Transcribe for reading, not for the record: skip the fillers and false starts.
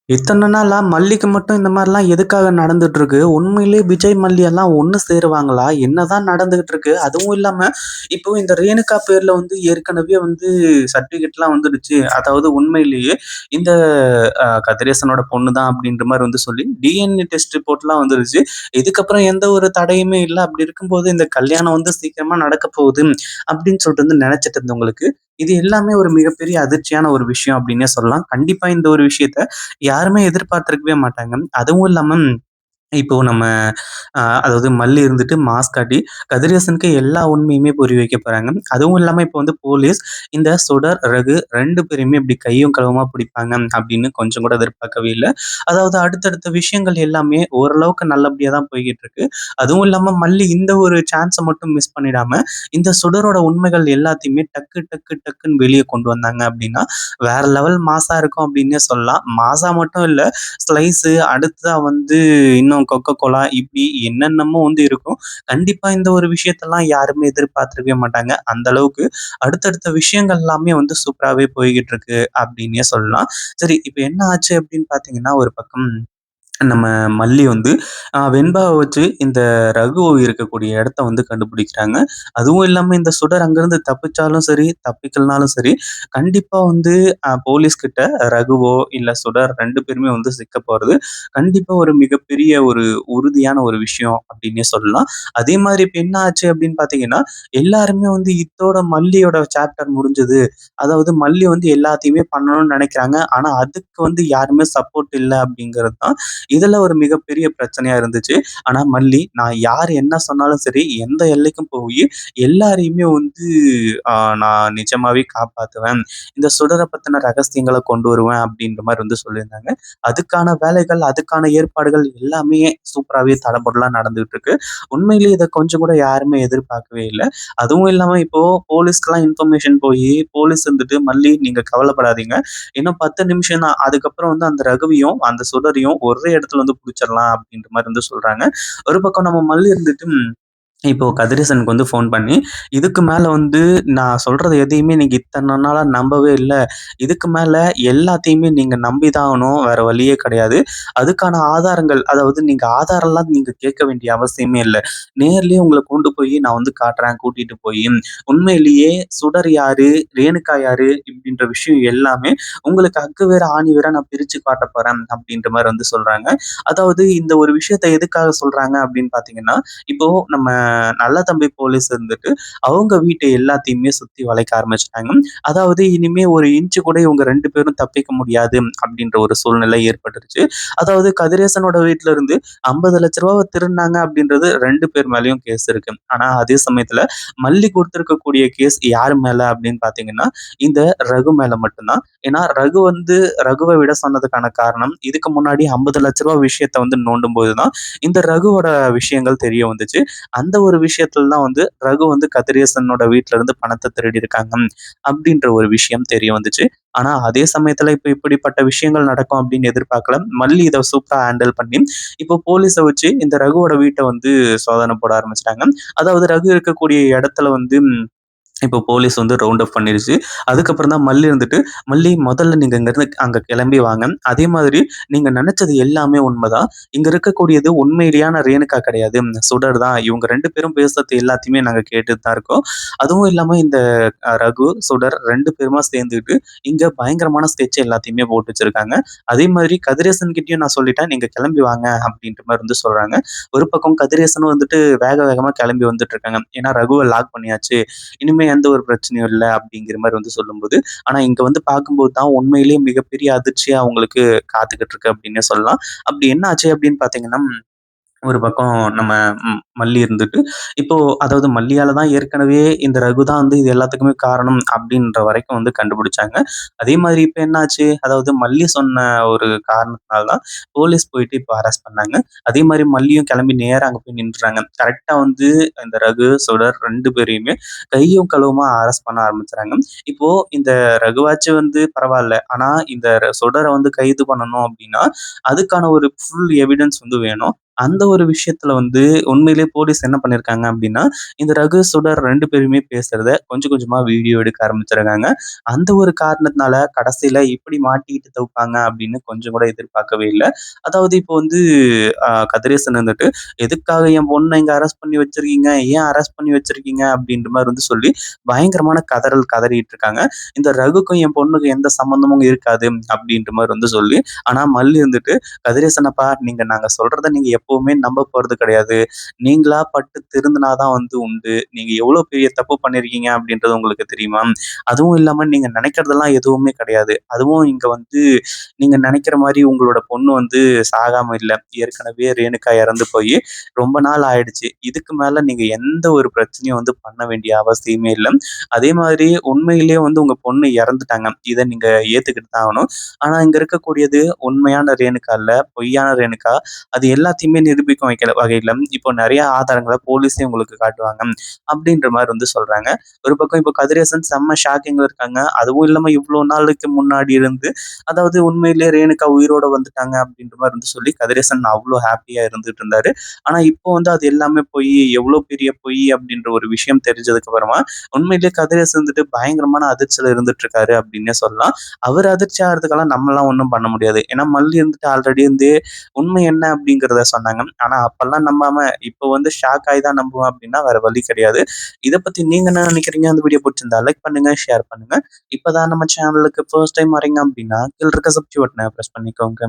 இத்தன நாளா மல்லிக்கு மட்டும் இந்த மாரிலாம் எதுக்காக நடந்துட்டு இருக்கு? உண்மையிலேயே விஜய், மல்லி எல்லாம் ஒண்ணு சேருவாங்களா? என்னதான் நடந்துகிட்டு இருக்கு? அதுவும் இல்லாம, இப்போ இந்த ரேணுகா பேர்ல வந்து ஏற்கனவே வந்து சர்டிபிகேட்லாம் வந்துடுச்சு. அதாவது உண்மையிலேயே இந்த கதிரேசனோட பொண்ணு தான் அப்படின்ற மாரி வந்து சொல்லி டிஎன்ஏ டெஸ்ட் ரிப்போர்ட்லாம் வந்துருச்சு. இதுக்கப்புறம் எந்த ஒரு தடையுமே இல்ல. அப்படி இருக்கும்போது இந்த கல்யாணம் வந்து சீக்கிரமா நடக்க போகுது அப்படின்னு சொல்லிட்டு வந்து நெனச்சுட்டு இருந்தவங்களுக்கு, இது எல்லாமே ஒரு மிகப்பெரிய அதிர்ச்சியான ஒரு விஷயம் அப்படின்னே சொல்லலாம். கண்டிப்பா இந்த ஒரு விஷயத்த யாருமே எதிர்பார்த்திருக்கவே மாட்டாங்க. அதுவும் இல்லாம இப்போ நம்ம அதாவது மல்லி இருந்துட்டு மாஸ் காட்டி கதிரேசனுக்கு எல்லா உண்மையுமே புரிய வைக்க போறாங்க. அதுவும் இல்லாம இப்போ வந்து போலீஸ் இந்த சுடர், ரகு 2 பேரையுமே இப்படி கையும் களவுமா பிடிப்பாங்க அப்படின்னு கொஞ்சம் கூட எதிர்பார்க்கவே இல்ல. அதாவது அடுத்தடுத்த விஷயங்கள் எல்லாமே ஓரளவுக்கு நல்லபடியா தான் போய்க்கிட்டு இருக்கு. அதுவும் இல்லாம மல்லி இந்த ஒரு சான்ஸ மட்டும் மிஸ் பண்ணிடாம, இந்த சுடரோட உண்மைகள் எல்லாத்தையுமே டக்கு டக்கு டக்குன்னு வெளிய கொண்டு வந்தாங்க அப்படின்னா, வேற லெவல் மாஸா இருக்கும் அப்படின்னே சொல்லலாம். மாஸா மட்டும் இல்ல, ஸ்லைஸு அடுத்ததா வந்து இன்னும் கொக்கோ கோலா இப்படி என்னென்னமோ வந்து இருக்கும். கண்டிப்பா இந்த ஒரு விஷயத்தெல்லாம் யாருமே எதிர்பார்த்திருக்கவே மாட்டாங்க. அந்த அளவுக்கு அடுத்தடுத்த விஷயங்கள் எல்லாமே வந்து சூப்பராவே போய்க்கிட்டு இருக்கு அப்படின்னே சொல்லலாம். சரி, இப்ப என்ன ஆச்சு அப்படின்னு பார்த்தீங்கன்னா, ஒரு பக்கம் நம்ம மல்லி வந்து வெண்பாவ வச்சு இந்த ரகு இருக்கக்கூடிய இடத்த வந்து கண்டுபிடிக்கிறாங்க. அதுவும் இல்லாம இந்த சுடர் அங்கருந்து தப்பிச்சாலும் சரி, தப்பிக்கலனாலும் சரி, கண்டிப்பா வந்து போலீஸ் கிட்ட ரகுவோ, இல்ல சுடர் 2 பேருமே வந்து சிக்க போறது, கண்டிப்பா ஒரு மிகப்பெரிய ஒரு உறுதியான ஒரு விஷயம் அப்டின்னே சொல்லலாம். அதே மாதிரி இப்ப என்ன ஆச்சு அப்டின்னு பார்த்தீங்கன்னா, எல்லாருமே வந்து இத்தோட மல்லியோட சாப்டர் முடிஞ்சது. அதாவது மல்லி வந்து எல்லாத்தையுமே பண்ணணும்னு நெனைக்கிறாங்க. ஆனா அதுக்கு வந்து யாருமே சப்போர்ட் இல்ல அப்டிங்கிறது தான் இதுல ஒரு மிகப்பெரிய பிரச்சனையா இருந்துச்சு. ஆனா மல்லி, நான் யார் என்ன சொன்னாலும் சரி, எந்த எல்லைக்கும் போயி எல்லாரையுமே வந்து அ நான் நிஜமாவே காப்பாத்துவேன். இந்த சுடர பத்தின ரகசியங்கள கொண்டு வருவேன் அப்படின்ற மாரி வந்து சொல்லியிருந்தாங்க. அதுக்கான வேலைகள், அதுக்கான ஏற்பாடுகள் எல்லாமே சூப்பராவே தடபுடலா நடந்துட்டு இருக்கு. உண்மையிலேயே இத கொஞ்சம் கூட யாருமே எதிர்பார்க்கவே இல்ல. அதுவும் இல்லாம இப்போ போலீஸ்க்குலாம் இன்ஃபர்மேஷன் போயி, போலீஸ் வந்துட்டு "மல்லி நீங்க கவலைப்படாதீங்க. இன்னும் 10 நிமிஷம் தான். அதுக்கப்புறம் வந்து அந்த ரகுவையும், அந்த சுடரையும் ஒரே இடத்துல வந்து புடிச்சிடலாம் அப்படின்ற மாரி வந்து சொல்றாங்க. ஒரு பக்கம் நம்ம மல்லி இருந்துட்டு இப்போ கதிரேசனுக்கு வந்து ஃபோன் பண்ணி, "இதுக்கு மேல வந்து நான் சொல்றது எதையுமே நீங்க இத்தன நாளா நம்பவே இல்ல. இதுக்கு மேல எல்லாத்தையுமே நீங்க நம்பி தான் ஆகணும். வேற வழியே கிடையாது. அதுக்கான ஆதாரங்கள் அதாவது நீங்க ஆதாரம்லாம் நீங்க கேட்க வேண்டிய அவசியமே இல்ல. நேர்லயே உங்கள கொண்டு போய் நான் வந்து காட்டுறேன். கூட்டிட்டு போயி, உண்மையிலேயே சுடர் யாரு? ரேணுகா யாரு? இப்படின்ற விஷயம் எல்லாமே உங்களுக்கு அக்கு வேற, ஆணி வேற நான் பிரிச்சு காட்டப் போறேன்." அப்படின்ற மாரி வந்து சொல்றாங்க. அதாவது இந்த ஒரு விஷயத்த எதுக்காக சொல்றாங்க அப்படின்னு பார்த்தீங்கன்னா, இப்போ நம்ம நல்ல தம்பி போலீஸ் இருந்துட்டு, அவங்க வீட்ட எல்லாத்தையுமே சுத்தி வளைக்க ஆரம்பிச்சுட்டாங்க. அதாவது இனிமே ஒரு இன்ச் கூட இவங்க 2 பேரும் தப்பிக்க முடியாது அப்படின்ற ஒரு சூழ்நிலை ஏற்பட்டுருச்சு. அதாவது கதிரேசனோட வீட்ல இருந்து ரூ. 50,00,000 திருடுனாங்க அப்படின்றது 2 பேர் மேலயும் கேஸ் இருக்கு. ஆனா அதே சமயத்துல மல்லி குடுத்திருக்கக்கூடிய கேஸ் யார் மேல அப்படின்னு பார்த்தீங்கன்னா, இந்த ரகு மேல மட்டும் தான். ஏன்னா ரகு வந்து ரகுவ விட சொன்னதுக்கான காரணம், இதுக்கு முன்னாடி ரூ. 50,00,000 விஷயத்த வந்து நோண்டும்போது தான் இந்த ரகுவோட விஷயங்கள் தெரிய வந்துச்சு. அந்த ஒரு விஷயத்துல தான் வந்து ரகு வந்து கதிரேசனோட வீட்ல இருந்து பணத்த திருடியிருக்காங்க அப்படின்ற ஒரு விஷயம் தெரிய வந்துச்சு. ஆனா அதே சமயத்துல இப்ப இப்படிப்பட்ட விஷயங்கள் நடக்கும் அப்படின்னு எதிர்பார்க்கல. மல்லி இத சூப்பரா ஹேண்டில் பண்ணி, இப்போ போலீஸ வச்சு இந்த ரகுவோட வீட்ட வந்து சோதனை போட ஆரம்பிச்சுட்டாங்க. அதாவது ரகு இருக்கக்கூடிய இடத்துல வந்து இப்போ போலீஸ் வந்து ரவுண்ட் அப் பண்ணிருச்சு. அதுக்கப்புறம் தான் மல்லி இருந்துட்டு, "மல்லி முதல்ல நீங்க இங்கருந்து அங்க கிளம்பி வாங்க. அதே மாதிரி நீங்க நெனச்சது எல்லாமே உண்மதான். இங்க இருக்கக்கூடியது உண்மையிலேயான ரேணுகா கிடையாது. சுடர் தான். இவங்க 2 பேரும் பேசுறது எல்லாத்தையுமே நாங்க கேட்டுட்டு தான் இருக்கோம். அதுவும் இல்லாம இந்த ரகு, சுடர் 2 பேருமா சேர்ந்துக்கிட்டு, இங்க பயங்கரமான ஸ்கெட்ச் எல்லாத்தையுமே போட்டு வச்சிருக்காங்க. அதே மாதிரி கதிரேசன் கிட்டயும் நான் சொல்லிட்டேன். நீங்க கிளம்பி வாங்க." அப்படின்ற மாரி வந்து சொல்றாங்க. ஒரு பக்கம் கதிரேசனும் வந்துட்டு வேக வேகமா கிளம்பி வந்துட்டு இருக்காங்க. ஏன்னா ரகுவ லாக் பண்ணியாச்சு. இனிமே எந்த ஒரு பிரச்சனையும் இல்ல அப்படிங்கிற மாரி வந்து சொல்லும்போது, ஆனா இங்க வந்து பார்க்கும்போது தான் உண்மையிலேயே மிகப்பெரிய அதிர்ச்சியா அவங்களுக்கு காத்துக்கிட்டு இருக்கு அப்படின்னே சொல்லலாம். அப்படி என்ன ஆச்சு அப்படின்னு பார்த்தீங்கன்னா, ஒரு பக்கம் நம்ம மல்லி இருந்துட்டு, இப்போ அதாவது மல்லியால தான் ஏற்கனவே இந்த ரகு தான் வந்து இது எல்லாத்துக்குமே காரணம் அப்படின்ற வரைக்கும் வந்து கண்டுபிடிச்சாங்க. அதே மாதிரி இப்ப என்னாச்சு, அதாவது மல்லி சொன்ன ஒரு காரணத்தினால தான் போலீஸ் போயிட்டு இப்போ அரெஸ்ட் பண்ணாங்க. அதே மாரி மல்லியும் கிளம்பி நேரா அங்க போய் நின்றுறாங்க. கரெக்ட்டா வந்து இந்த ரகு, சுடர் 2 பேரையுமே கையும் களவுமா அரெஸ்ட் பண்ண ஆரம்பிச்சுறாங்க. இப்போ இந்த ரகுவாச்சு வந்து பரவால்ல. ஆனா இந்த சுடர வந்து கைது பண்ணணும் அப்படின்னா, அதுக்கான ஒரு ஃபுல் எவிடன்ஸ் வந்து வேணும். அந்த ஒரு விஷயத்துல வந்து உண்மையிலேயே போலீஸ் என்ன பண்ணியிருக்காங்க அப்படின்னா, இந்த ரகு, சுடர் 2 பேருமே பேசுறத கொஞ்சம் கொஞ்சமா வீடியோ எடுக்க ஆரம்பிச்சிருக்காங்க. அந்த ஒரு காரணத்தினால கடைசியில இப்படி மாட்டிக்கிட்டு தவிப்பாங்க அப்படின்னு கொஞ்சம் கூட எதிர்பார்க்கவே இல்ல. அதாவது இப்போ வந்து கதிரேசன் வந்துட்டு, "எதுக்காக என் பொண்ண இங்க அரெஸ்ட் பண்ணி வச்சிருக்கீங்க? ஏன் அரெஸ்ட் பண்ணி வச்சிருக்கீங்க?" அப்படின்ற மாரி வந்து சொல்லி பயங்கரமான கதறல் கதறிட்டு இருக்காங்க. இந்த ரகுக்கும் என் பொண்ணுக்கும் எந்த சம்மந்தமும் இருக்காது அப்படின்ற மாரி வந்து சொல்லி, ஆனா மல்லி வந்துட்டு, "கதிரேசனப்பா நாங்க சொல்றத நீங்க எப்பவுமே நம்ப போறது கிடையாது. நீங்களா பட்டு திருந்துனா தான் வந்து உண்டு. நீங்க எவ்வளோ பெரிய தப்பு பண்ணியிருக்கீங்க அப்படின்றது உங்களுக்கு தெரியுமா? அதுவும் இல்லாம நீங்க நினைக்கிறதெல்லாம் எதுவுமே கிடையாது. அதுவும் இங்க வந்து நீங்க நினைக்கிற மாரி உங்களோட பொண்ணு வந்து சாகாம இல்ல. ஏற்கனவே ரேணுகா இறந்து போயி ரொம்ப நாள் ஆயிடுச்சு. இதுக்கு மேல நீங்க எந்த ஒரு பிரச்சனையும் வந்து பண்ண வேண்டிய அவசியமே இல்ல. அதே மாதிரி உண்மையிலேயே வந்து உங்க பொண்ணு இறந்துட்டாங்க. இத நீங்க ஏத்துக்கிட்டு தான் ஆகணும். ஆனா இங்க இருக்கக்கூடியது உண்மையான ரேணுகா இல்ல, பொய்யான ரேணுகா. அது எல்லாத்தையுமே நிரூபிக்கும் வகையில இப்போ நெறைய ஆதாரங்கள போலீஸே உங்களுக்கு காட்டுவாங்க. அப்படின்ற மாரி வந்து சொல்றாங்க. ஒரு பக்கம் இப்போ கதிரேசன் செம்ம ஷாக்கிங்ல இருக்காங்க. அதுவும் இல்லாம இவ்ளோ நாளுக்கு முன்னாடி இருந்து அதாவது உண்மையிலேயே ரேணுகா உயிரோட வந்துட்டாங்க அப்படின்ற மாரி வந்து சொல்லி கதிரேசன் அவ்ளோ ஹாப்பியா இருந்துட்டு இருந்தாரு. ஆனா இப்போ வந்து அது எல்லாமே பொய், எவ்ளோ பெரிய பொய் அப்படின்ற ஒரு விஷயம் தெரிஞ்சதுக்கு அப்புறமா, உண்மையிலேயே கதிரேசன் வந்துட்டு பயங்கரமான அதிர்ச்சியில இருந்துட்டு இருக்காரு அப்படின்னே சொல்லலாம். அவரு அதிர்ச்சி ஆகுறதுக்கெல்லாம் நம்மலாம் ஒண்ணும் பண்ண முடியாது. ஏன்னா மல்லி வந்துட்டு ஆல்ரெடி இருந்தே உண்மை என்ன அப்படிங்கிறத சொன்னாங்க. ஆனா அப்பல்லாம் நம்பாம இப்போ வந்து ஷாக் ஆயி தான் நம்புவேன் அப்படின்னா வேற வழி கிடையாது. இத பத்தி நீங்க என்ன நினைக்கிறீங்க? அந்த வீடியோ புடிச்சிருந்தா லைக் பண்ணுங்க, ஷேர் பண்ணுங்க. இப்பதான் நம்ம சேனலுக்கு ஃபர்ஸ்ட் டைம் வரீங்க அப்படின்னா, கீழ இருக்க சப்ஸ்கிரைப் பட்டன பிரஸ் பண்ணிக்கோங்க.